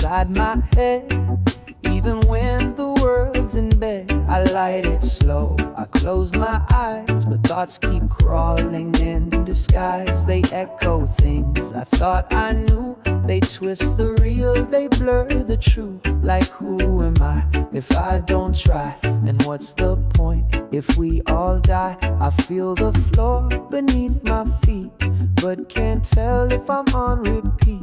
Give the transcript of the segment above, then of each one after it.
inside my head. Even when the world's in bed, I light it slow, I close my eyes, but thoughts keep crawling in disguise. They echo things I thought I knew. They twist the real, they blur the true. Like who am I if I don't try? And what's the point if we all die? I feel the floor beneath my feet, but can't tell if I'm on repeat.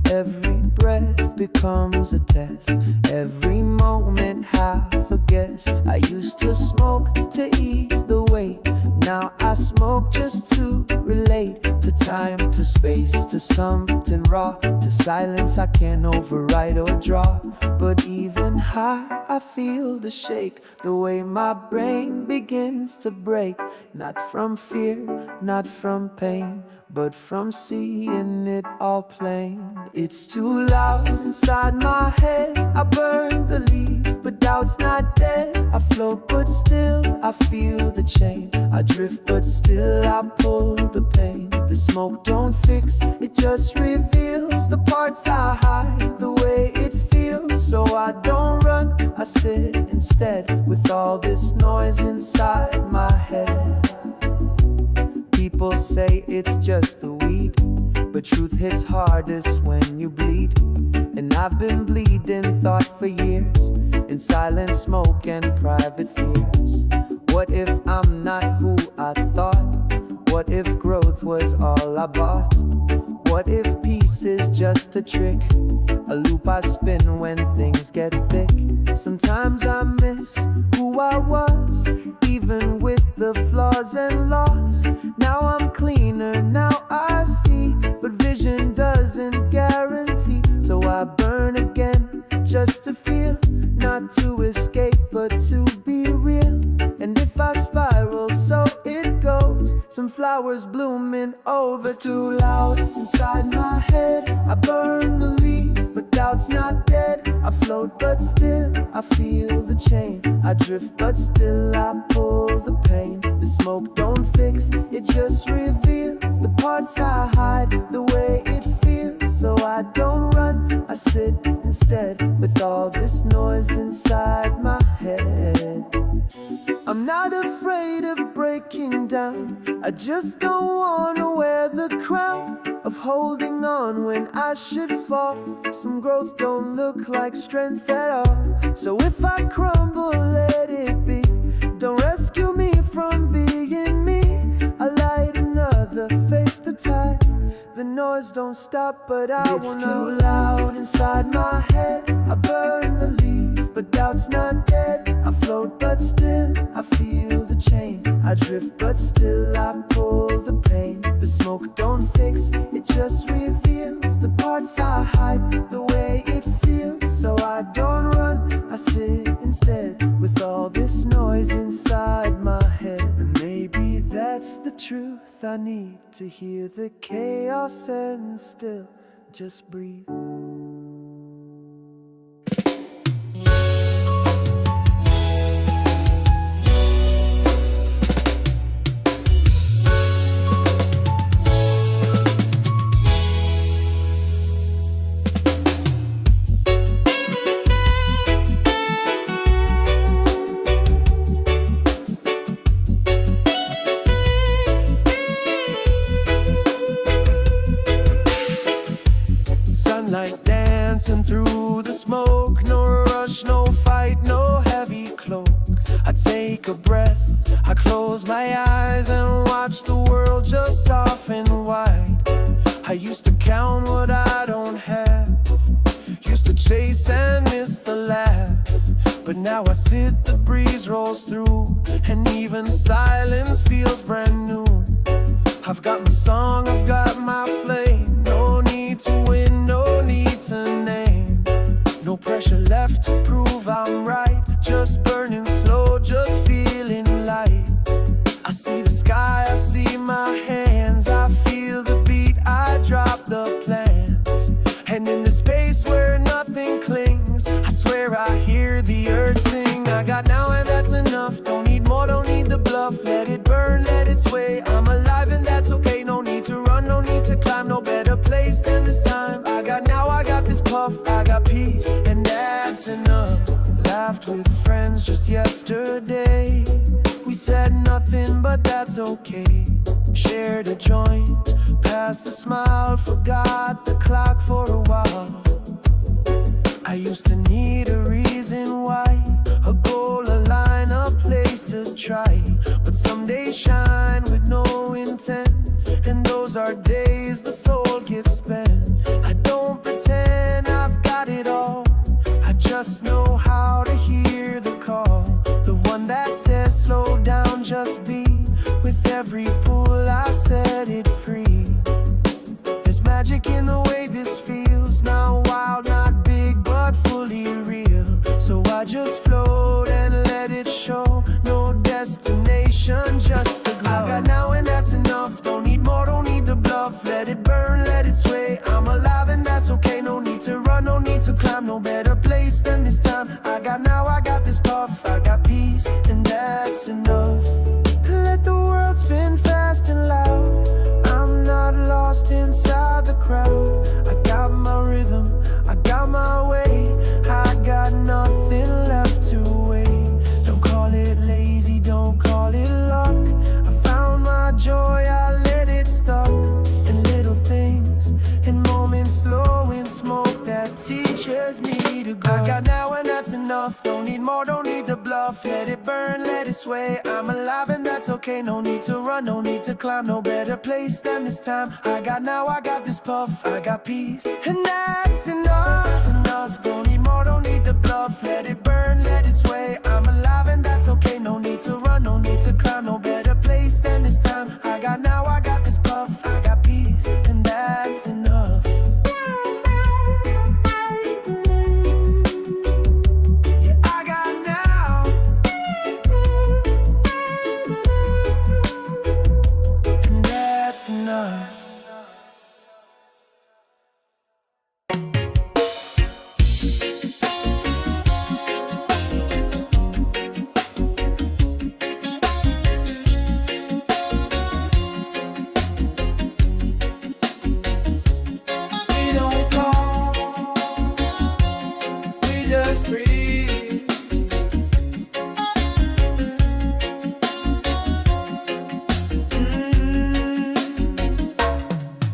Every breath becomes a test, every moment half a guess. I used to smoke to ease the weight, now I smoke just to relate. To time, to space, to something raw, to silence I can't overwrite or draw. But even high, I feel the shake, the way my brain begins to break. Not from fear, not from pain, but from seeing it all plain. It's too loud inside my head, I burn the leaf, but doubt's not dead. I float but still, I feel the chain. I drift but still, I pull the pain. The smoke don't fix, it just reveals the parts I hide, the way it feels. So I don't run, I sit instead, with all this noise inside my head. People say it's just the weed, but truth hits hardest when you bleed. And I've been bleeding thought for years, in silent smoke and private fears. What if I'm not who I thought? What if growth was all I bought? What if peace is just a trick, a loop I spin when things get thick? Sometimes I miss who I was, even with the flaws and loss. Now I'm cleaner, now I see, but vision doesn't guarantee. So I burn again, just to feel, not to escape, but to be real. And if I spiral, so it goes. Some flowers blooming over. It's too loud inside my head, I burn the leaf, but doubt's not dead. I float but still, I feel the chain. I drift but still, I pull the pain. The smoke don't fix, it just reveals the parts I hide, the way it feels. So I don't run, I sit instead, with all this noise inside my head. I'm not afraid of breaking down, I just don't wanna wear the crown of holding on when I should fall. Some growth don't look like strength at all. So if I crumble, let it be. Don't rescue me from being me. I light another, face the tide. The noise don't stop, but I wanna. It's too loud inside my head, I burn the leaf, but doubt's not dead. I float but still, I feel the chain. I drift but still, I pull the pain. The smoke don't fix, it just reveals the parts I hide, the way it feels. So I don't run, I sit instead, with all this noise inside my head. And maybe that's the truth I need to hear, the chaos and still just breathe. Sunlight dancing through the smoke, no rush, no fight, no heavy cloak. I take a breath, I close my eyes and watch the world just soften wide. I used to count what I don't have, used to chase and miss the laugh. But now I sit, the breeze rolls through, and even silence feels brand new. I've got my song, I've got my flame. No need to win, no need to name. No pressure left to prove I'm right. Just burning slow, just feeling light. I see the sky, I see my hands. I feel the beat, I drop the plans. And in the space where nothing clings, I swear I hear the earth sing. I got now and that's enough. Don't need more, don't need the bluff. Let it burn, let it sway. I'm alive and that's okay. No need to run, no need to climb. No better place than this time. I got now, I got this puff. I got peace, laughed with friends just yesterday. We said nothing, but that's okay. Shared a joint, passed the smile, forgot the clock for a while. I used to need a reason why, a goal, a line, a place to try. But some days shine with no intent, and those are days the soul gets spent. I don't pretend I've got it all, I just know how to hear the call, the one that says slow down, just be. With every pull I set it free. There's magic in the way this feels, not wild, not big, but fully real. So I just float and let it show, no destination, just the glow. I got now and that's enough, don't need more, don't need the bluff. Let it burn, let it sway, I'm alive and that's okay. No need to run, no need to climb, no better place than this time. I got now, I got this puff, I got peace, and that's enough. Let the world spin fast and loud, I'm not lost inside the crowd. I got my rhythm, I got my way, I got nothing left to weigh. Don't call it lazy, don't call it luck, I found my joy, I let it stuck. In little things, in moments slow in smoke that teaches me to go. I got now and that's enough, don't need more, don't need to bluff. Let it burn, let it sway, I'm alive and that's okay. No need to run, no need to climb, no better place than this time. I got now, I got this puff, I got peace, and that's enough. Enough, don't need more, don't need the bluff. Let it burn, let it sway, I'm alive and that's okay. No need to run, no need to climb, no better place than this time. I got now, I got this puff, I got peace, and that's enough. Yeah, I got now, and that's enough. We don't talk, we just breathe.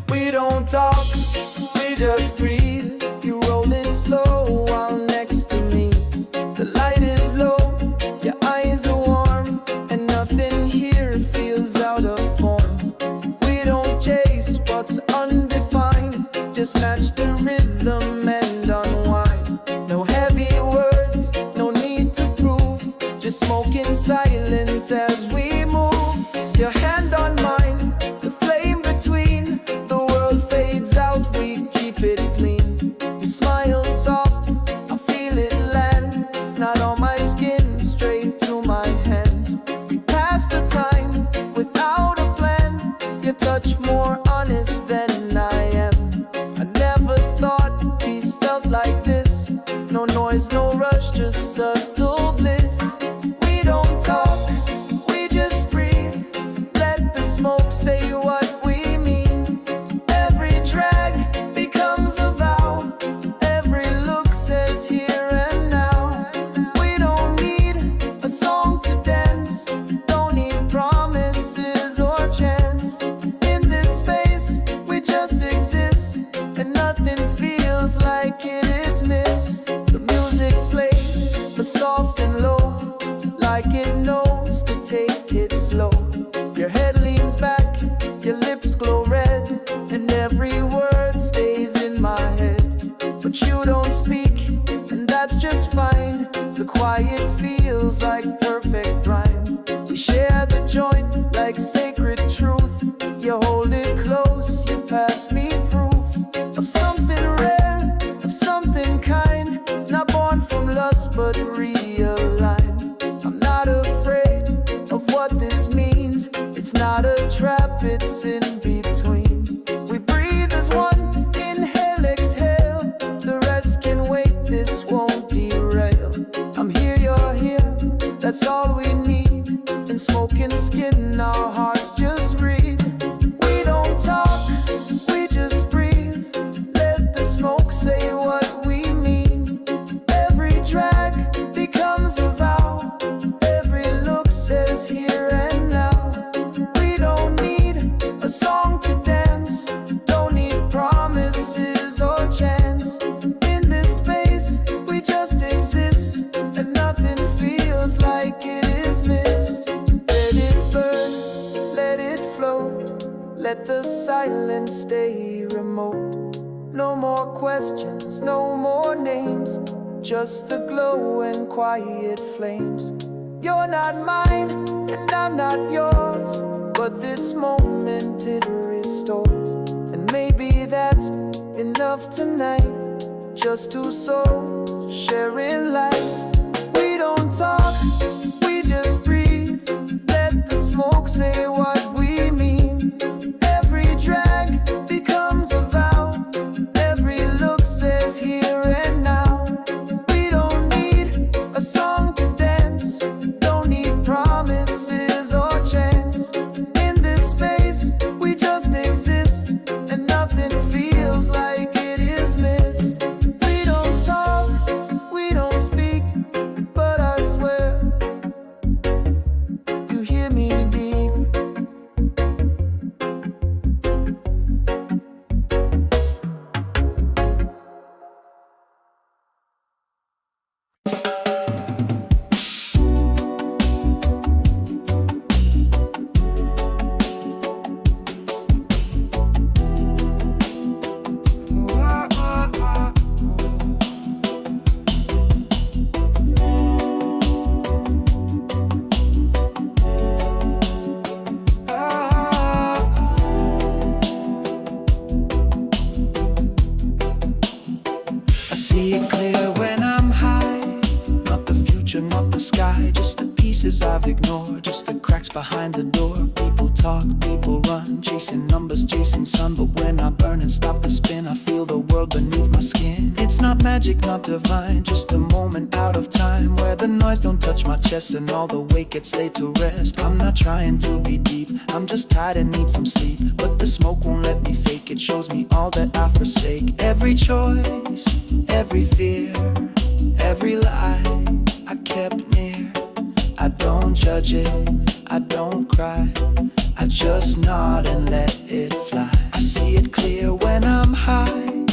We don't talk, we just breathe. You roll it slow while next to me. The light is low, your eyes are warm, and nothing here feels out of form. We don't chase what's undefined, just match the rhythm and unwind. No heavy words, no need to prove, just smoke in silence as we move. Your hand on mine, the flame between, the world fades out, we keep it clean. You smile soft, I feel it land, not on my skin, straight to my hands. We pass the time without a plan, your touch more honest than I am. I never thought peace felt like this, no noise, no rush, just subtle bliss. We don't talk, we just breathe, let the smoke say what we mean. Every drag becomes a vow, every look says here and now. We don't need a song to dance, don't need promises or chance. In this space we just exist, and nothing feels like it is missed. The music plays, but soft and low, like it knows to take it slow. Your head leans back, your lips glow red, and every word stays in my head. But you don't speak, and that's just fine. The quiet feels like perfect rhyme. We share the joint like sacred truth. You hold it close, you pass me proof of something rare, of something kind, not born from lust but realigned. I'm not afraid of what this means, it's not a trap, it's in between. We breathe as one, inhale, exhale, the rest can wait, this won't derail. I'm here, you're here, that's all we need, and smoking skin, our hearts just read. We don't talk, we just breathe, let the smoke say what we mean. Every drag becomes questions, no more names, just the glow and quiet flames. You're not mine, and I'm not yours, but this moment it restores. And maybe that's enough tonight, just two souls sharing life. We don't talk, we just breathe, let the smoke say what we mean. Every drag becomes a vow, every look says here and now. We don't need a song to dance, don't need promises or chance. In this space we just exist, and nothing feels like it is missed. We don't talk, we don't speak, but I swear you hear me deep. I see it clear when I'm high, not the future, not the sky, just the pieces I've ignored, just the cracks behind the door. People talk, people run, chasing numbers, chasing sun, but when I burn and stop the spin, I feel the world beneath my skin. It's not magic, not divine, just a moment out of time where the noise don't touch my chest and all the weight gets laid to rest. I'm not trying to be deep, I'm just tired and need some sleep, but the smoke won't let me fake. It shows me all that I forsake. Every choice, every fear, every lie I kept near. I don't judge it, I don't cry, I just nod and let it fly. I see it clear when I'm high,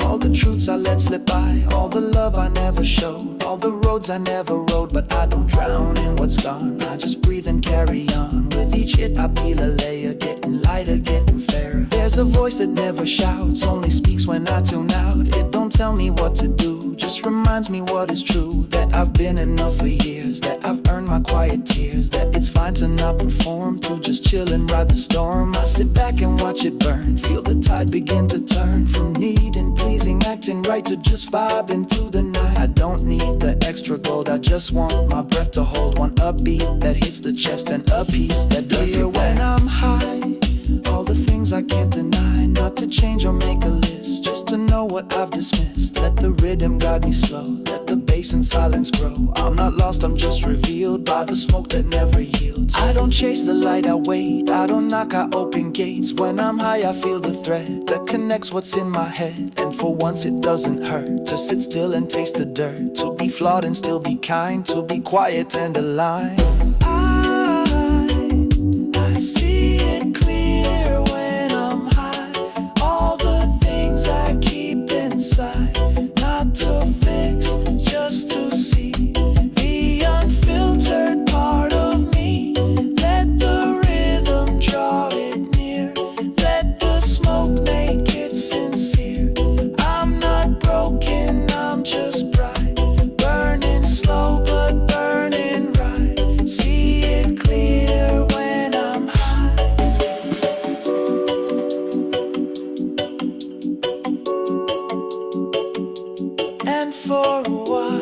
all the truths I let slip by, all the love I never showed, all the roads I never rode. But I don't drown in what's gone, I just breathe and carry on. With each hit I peel a layer, getting lighter, getting fairer. There's a voice that never shouts, only speaks when I tune out. It don't tell me what to do, just reminds me what is true. That I've been enough for years, that I've earned my quiet tears, that it's fine to not perform, to just chill and ride the storm. I sit back and watch it burn, feel the tide begin to turn, from needing, pleasing, acting right, to just vibing through the night. I don't need the extra gold, I just want my breath to hold. One upbeat that hits the chest, and a piece that does it when I'm high. All the things I can't deny, not to change or make a list, just to know what I've dismissed. Let the rhythm guide me slow, let the bass and silence grow. I'm not lost, I'm just revealed by the smoke that never yields. I don't chase the light, I wait, I don't knock, I open gates. When I'm high I feel the thread that connects what's in my head, and for once it doesn't hurt to sit still and taste the dirt, to be flawed and still be kind, to be quiet and aligned. I see it clear when I'm high, all the things I keep inside, not to fix, just to see the unfiltered part of me. Let the rhythm draw it near, let the smoke make it sincere. I'm not broken, I'm just bright, burning slow but burning right. See it clear when I'm high. And for a while,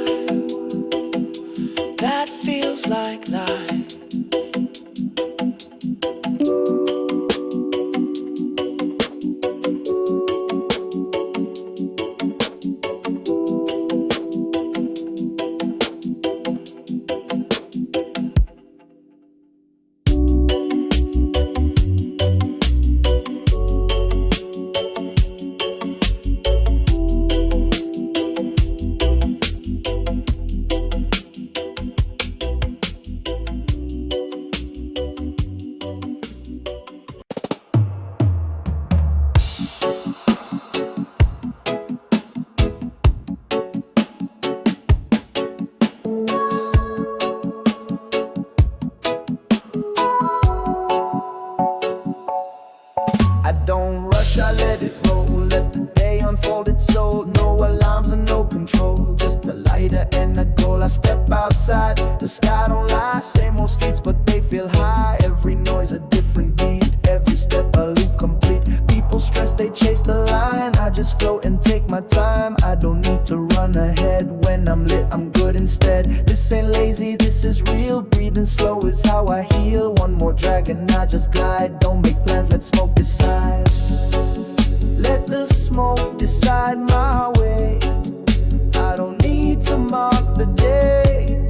that feels like life. end goal. I step outside, the sky don't lie. Same old streets, but they feel high. Every noise a different beat, every step a loop complete. People stress, they chase the line. I just float and take my time. I don't need to run ahead. When I'm lit, I'm good instead. This ain't lazy, this is real. Breathing slow is how I heal. One more drag and I just glide. Don't make plans, let smoke decide. Let the smoke decide my way. I don't need to mark the day.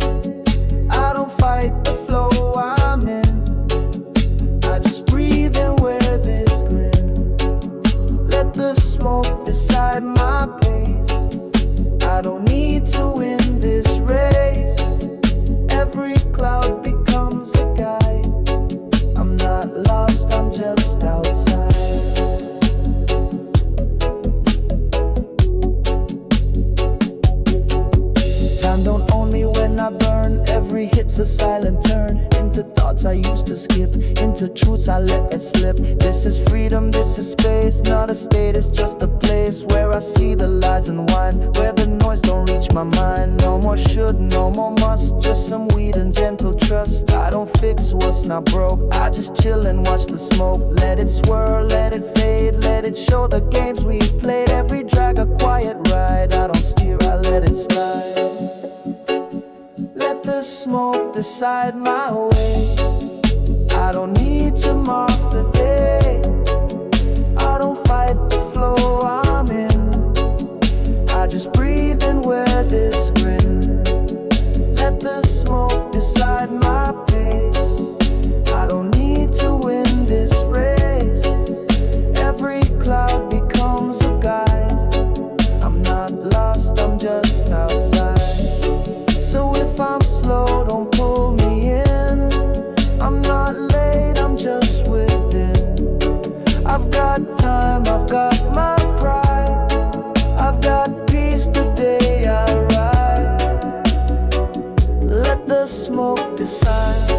I don't fight the flow I'm in. I just breathe and wear this grin. Let the smoke decide my pace. I don't need to win this race. Every cloud becomes a guide. I'm not lost, I'm just outside. Time don't own me when I burn. Every hit's a silent turn. Into thoughts I used to skip, into truths I let it slip. This is freedom, this is space. Not a state, it's just a place where I see the lies unwind, where the noise don't reach my mind. No more should, no more must. Just some weed and gentle trust. I don't fix what's not broke, I just chill and watch the smoke. Let it swirl, let it fade, let it show the games we've played. Every drag a quiet ride. I don't steer, I let it slide. Let the smoke decide my way. I don't need to mark the day. I don't fight the flow I'm in. I just breathe and wear this grin. Let the smoke decide my pace. I don't need to win this race. Every cloud becomes a guide. I'm not lost, I'm just outside. So if I'm slow, don't pull me in. I'm not late, I'm just within. I've got time, I've got my pride. I've got peace the day I ride. Let the smoke decide.